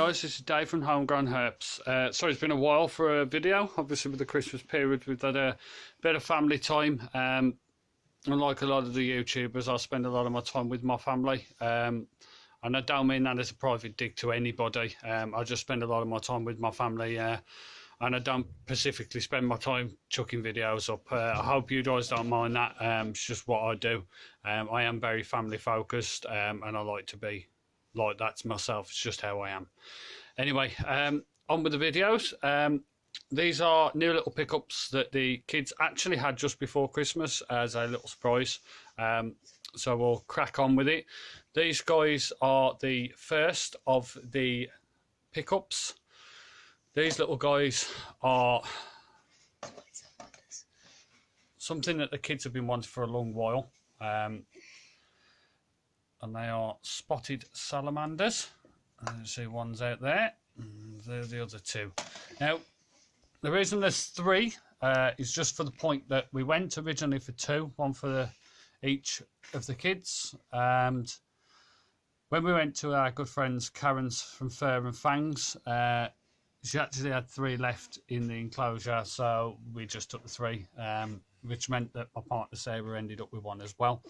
guys, this is Dave from Homegrown Herps. Sorry it's been a while for a video. Obviously with the Christmas period we've had a bit of family time. Unlike a lot of the YouTubers, I spend a lot of my time with my family. And I don't mean that as a private dig to anybody. I just spend a lot of my time with my family, and I don't specifically spend my time chucking videos up. I hope you guys don't mind that. It's just what I do. I am very family focused, and I like to be like that to myself. It's just how I am. Anyway, on with the videos. These are new little pickups that the kids actually had just before Christmas as a little surprise. So we'll crack on with it. These guys are the first of the pickups. These little guys are something that the kids have been wanting for a long while. And they are spotted salamanders. You see one's out there, and there are the other two. Now, the reason there's three is just for the point that we went originally for two, one for each of the kids. And when we went to our good friends Karen's from Fur and Fangs, she actually had three left in the enclosure, so we just took the three, which meant that my partner Sarah ended up with one as well.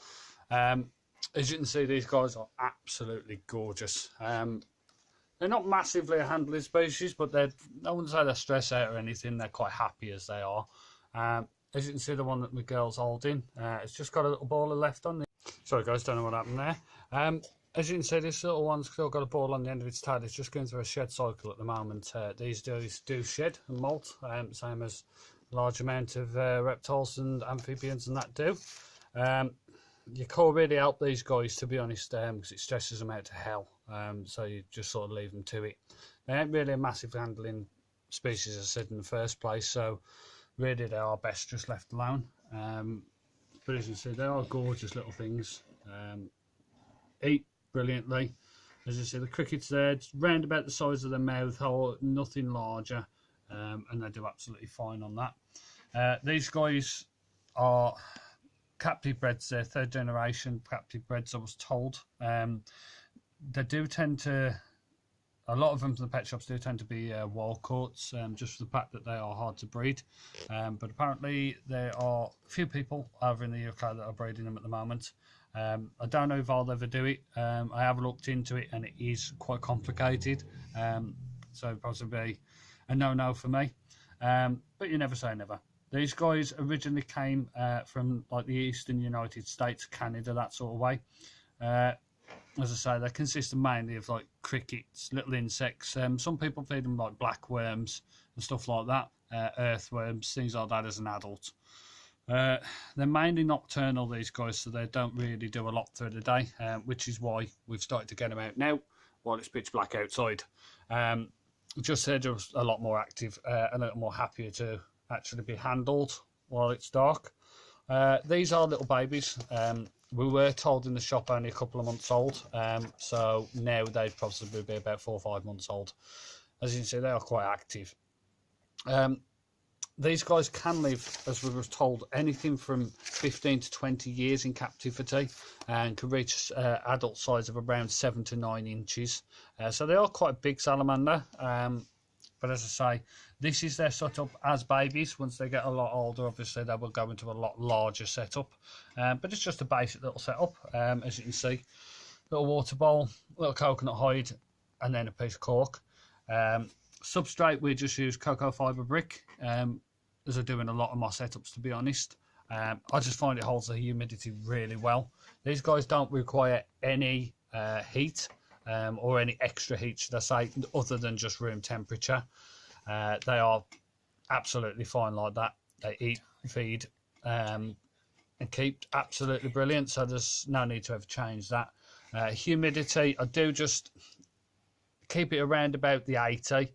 As you can see, these guys are absolutely gorgeous. They're not massively a handling species, but I wouldn't say they're stressed out or anything. They're quite happy as they are. As you can see, the one that my girl's holding, it's just got a little ball left on the... Sorry guys, don't know what happened there. As you can see, this little one's still got a ball on the end of its tail. It's just going through a shed cycle at the moment. These do shed and molt, same as a large amount of reptiles and amphibians and that do. You can't really help these guys, to be honest, because it stresses them out to hell. So you just sort of leave them to it. They ain't really a massive handling species, as I said in the first place, so really they are best just left alone. But as you can see, they are gorgeous little things. Eat brilliantly. As you see, the crickets there, just round about the size of the mouth hole, nothing larger, and they do absolutely fine on that. These guys are captive breds. They're third generation captive breds, I was told. They do tend to, a lot of them from the pet shops do tend to be wild caughts, just for the fact that they are hard to breed. But apparently there are a few people over in the UK that are breeding them at the moment. I don't know if I'll ever do it. I have looked into it and it is quite complicated, so possibly a no for me, but you never say never. These guys originally came from like the eastern United States, Canada, that sort of way. As I say, they consist mainly of like crickets, little insects. Some people feed them like black worms and stuff like that, earthworms, things like that as an adult. They're mainly nocturnal, these guys, so they don't really do a lot through the day, which is why we've started to get them out now while it's pitch black outside. Just they're just a lot more active, a little more happier to actually be handled while it's dark. These are little babies. We were told in the shop only a couple of months old, so now they'd possibly be about 4 or 5 months old. As you can see, they are quite active. These guys can live, as we were told, anything from 15 to 20 years in captivity and can reach adult size of around 7 to 9 inches. So they are quite a big salamander. But as I say, this is their setup as babies. Once they get a lot older, obviously they will go into a lot larger setup. But it's just a basic little setup, as you can see. Little water bowl, little coconut hide, and then a piece of cork. Substrate, we just use cocoa fibre brick, as I do in a lot of my setups, to be honest. I just find it holds the humidity really well. These guys don't require any heat. Or any extra heat, should I say, other than just room temperature. They are absolutely fine like that. They eat, feed, and keep absolutely brilliant, so there's no need to ever change that. Humidity, I do just keep it around about the 80.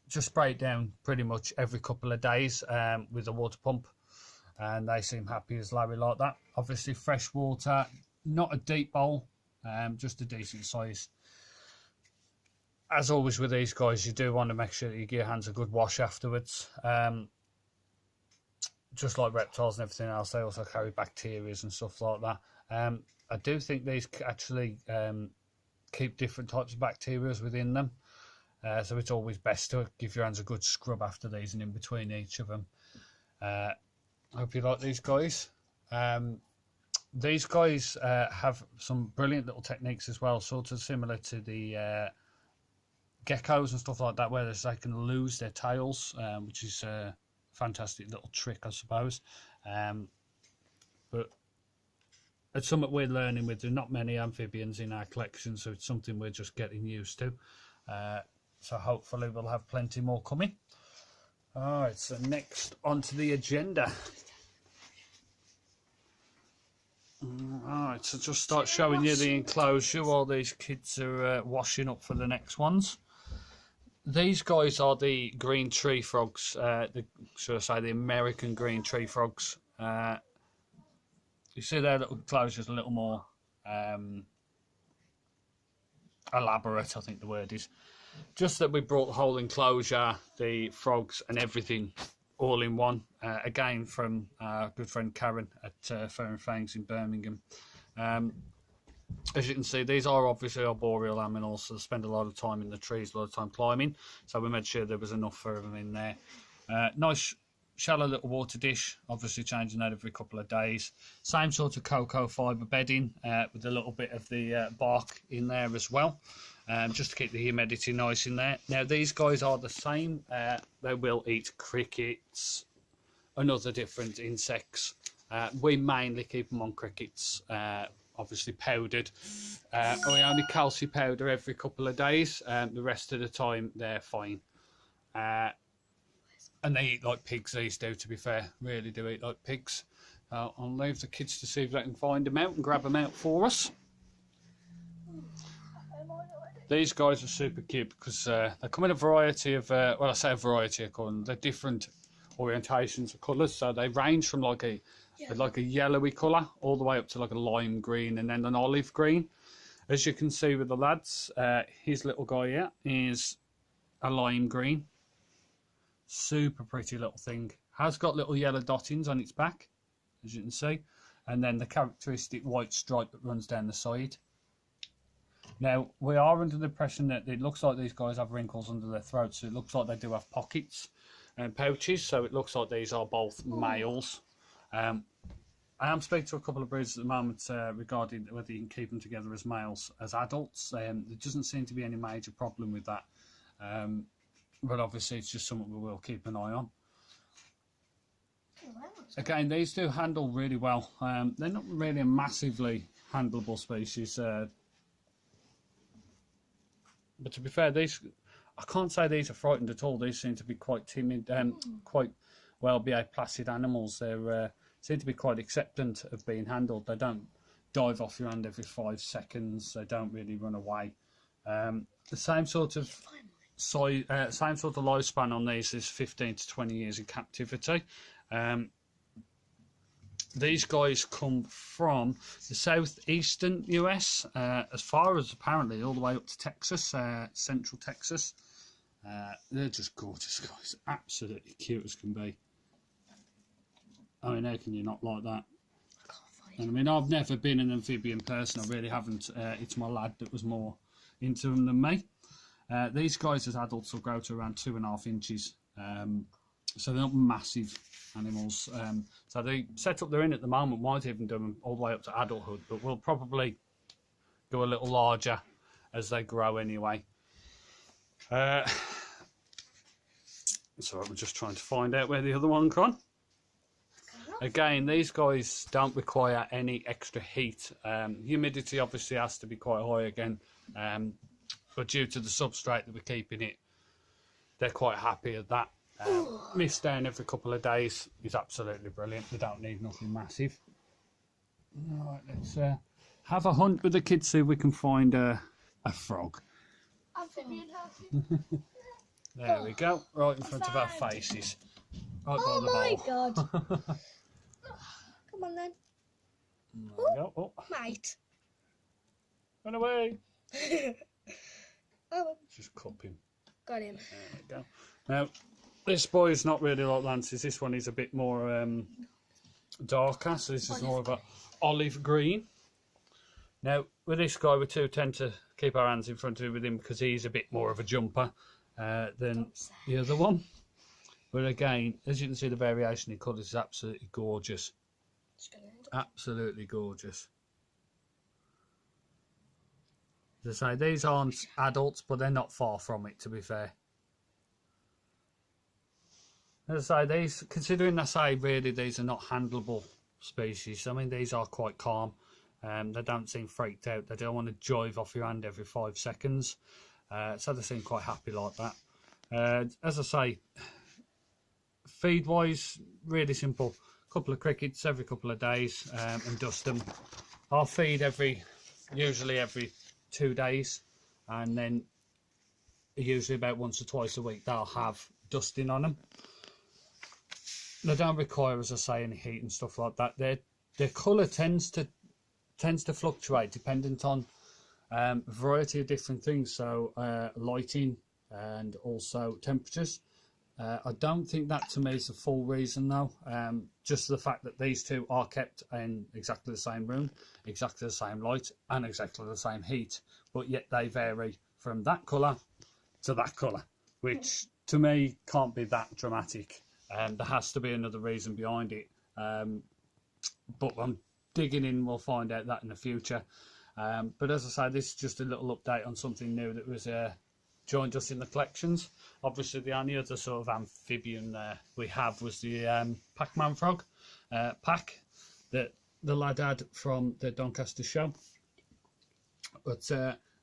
Just spray it down pretty much every couple of days with a water pump, and they seem happy as Larry like that. Obviously fresh water, not a deep bowl, just a decent size. As always with these guys, you do want to make sure that you give your hands a good wash afterwards. Just like reptiles and everything else, they also carry bacteria and stuff like that. I do think these actually keep different types of bacteria within them. So it's always best to give your hands a good scrub after these and in between each of them. I hope you like these guys. These guys have some brilliant little techniques as well, sort of similar to the geckos and stuff like that, where they can lose their tails, which is a fantastic little trick, I suppose. But it's something we're learning with. There's not many amphibians in our collection, so it's something we're just getting used to. So hopefully we'll have plenty more coming. Alright, so next onto the agenda. Alright, so just start showing you the enclosure while these kids are washing up for the next ones. These guys are the green tree frogs, should I say the American green tree frogs. You see their little enclosure's a little more elaborate, I think the word is. Just that we brought the whole enclosure, the frogs and everything all in one, again from our good friend Karen at Fur and Fangs in Birmingham. As you can see, these are obviously arboreal animals, so they spend a lot of time in the trees, a lot of time climbing, so we made sure there was enough for them in there. Nice shallow little water dish, obviously changing that every couple of days. Same sort of cocoa fibre bedding with a little bit of the bark in there as well, just to keep the humidity nice in there. Now these guys are the same, they will eat crickets and other different insects. We mainly keep them on crickets, obviously powdered. We only calcium powder every couple of days, the rest of the time they're fine. And they eat like pigs, these do, to be fair, really do eat like pigs. I'll leave the kids to see if they can find them out and grab them out for us. These guys are super cute because they come in a variety of, well, I say a variety of colours, they're different orientations of colours, so they range from like a yellowy colour all the way up to like a lime green and then an olive green. As you can see with the lads, his little guy here is a lime green. Super pretty little thing. Has got little yellow dottings on its back, as you can see, and then the characteristic white stripe that runs down the side. Now, we are under the impression that it looks like these guys have wrinkles under their throats, so it looks like they do have pockets and pouches, so it looks like these are both males. I am speaking to a couple of breeders at the moment regarding whether you can keep them together as males as adults. There doesn't seem to be any major problem with that. But obviously it's just something we will keep an eye on. Again, these do handle really well. They're not really a massively handleable species. But to be fair, these, I can't say these are frightened at all. These seem to be quite timid, quite well-behaved, placid animals. They seem to be quite acceptant of being handled. They don't dive off your hand every 5 seconds. They don't really run away. The same sort of same sort of lifespan on these is 15 to 20 years in captivity. These guys come from the southeastern US, as far as apparently all the way up to Texas, central Texas. They're just gorgeous guys, absolutely cute as can be. I mean, how can you not like that? And I mean, I've never been an amphibian person, I really haven't. It's my lad that was more into them than me. These guys as adults will grow to around 2.5 inches, so they're not massive animals. So the setup they're in at the moment might even do them all the way up to adulthood, but we'll probably go a little larger as they grow anyway. So we're just trying to find out where the other one's gone. Again, these guys don't require any extra heat. Humidity obviously has to be quite high again. But due to the substrate that we're keeping it, they're quite happy at that. Mist down every couple of days is absolutely brilliant. They don't need nothing massive. Alright, let's have a hunt with the kids, see if we can find a frog. Amphibian house. There we go, right in front of our faces. Right by the bowl. Oh my god. Come on then. There we go. Oh, Mate. run away. Oh, Just cup him. got him. There we go. Now, this boy is not really like Lance's. This one is a bit more darker, so this is more of a olive green. Now, with this guy, we too tend to keep our hands in front of him with him because he's a bit more of a jumper. than the other one. But again, as you can see, the variation in colours is absolutely gorgeous. Absolutely gorgeous. As I say, these aren't adults, but they're not far from it, to be fair. As I say, these, considering I say really these are not handleable species, I mean these are quite calm. They don't seem freaked out. They don't want to jive off your hand every 5 seconds. So they seem quite happy like that. As I say, feed wise, really simple. Couple of crickets every couple of days, and dust them. I'll feed usually every 2 days, and then usually about once or twice a week they'll have dusting on them. They don't require, as I say, any heat and stuff like that. Their colour tends to fluctuate dependent on a variety of different things, so lighting and also temperatures. I don't think that to me is the full reason though. Just the fact that these two are kept in exactly the same room, exactly the same light and exactly the same heat, but yet they vary from that colour to that colour, which to me can't be that dramatic. There has to be another reason behind it, but I'm digging in, we'll find out that in the future. But as I say, this is just a little update on something new that was joined us in the collections. Obviously the only other sort of amphibian we have was the Pac-Man frog pack that the lad had from the Doncaster show. But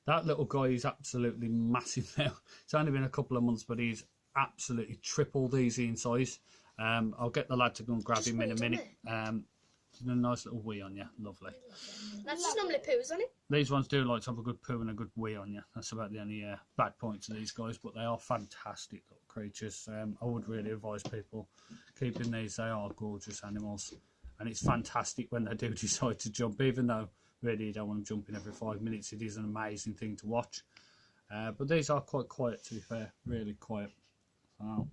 that little guy is absolutely massive now. It's only been a couple of months, but he's absolutely tripled easy in size. I'll get the lad to go and grab him in a minute. A nice little wee on you, lovely. That's just normally poos on it. These ones do like to have a good poo and a good wee on you. That's about the only bad point to these guys, but they are fantastic little creatures. I would really advise people keeping these. They are gorgeous animals, and it's fantastic when they do decide to jump, even though really you don't want them jumping every 5 minutes. It is an amazing thing to watch. But these are quite quiet, to be fair, really quiet. Oh,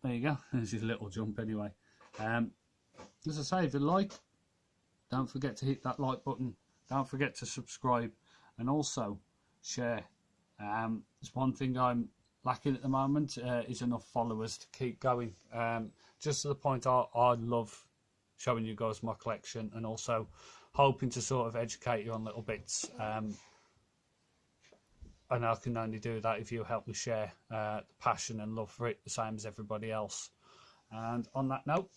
there you go. There's his little jump anyway. As I say, if you like, don't forget to hit that like button. Don't forget to subscribe and also share. It's one thing I'm lacking at the moment is enough followers to keep going. Just to the point I love showing you guys my collection and also hoping to sort of educate you on little bits. And I can only do that if you help me share the passion and love for it, the same as everybody else. And on that note,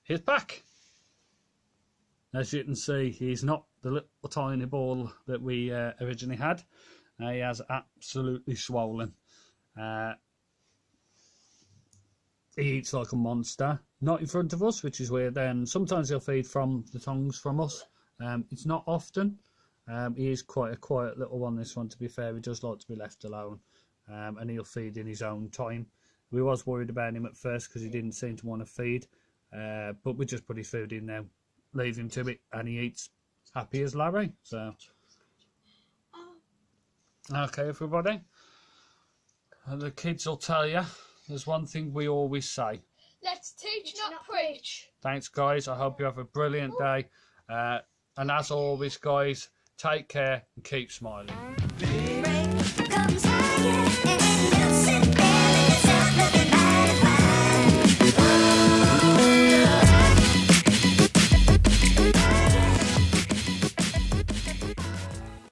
he's back. As you can see, he's not the little tiny ball that we originally had. He has absolutely swollen. He eats like a monster. Not in front of us, which is weird. Sometimes he'll feed from the tongs from us. It's not often. He is quite a quiet little one, this one, to be fair. He does like to be left alone. And he'll feed in his own time. We was worried about him at first because he didn't seem to want to feed. But we just put his food in now, leave him to it, and he eats happy as Larry. So, okay, everybody. The kids will tell you, there's one thing we always say. Let's teach, not preach. Thanks, guys. I hope you have a brilliant day. And as always, guys, take care and keep smiling.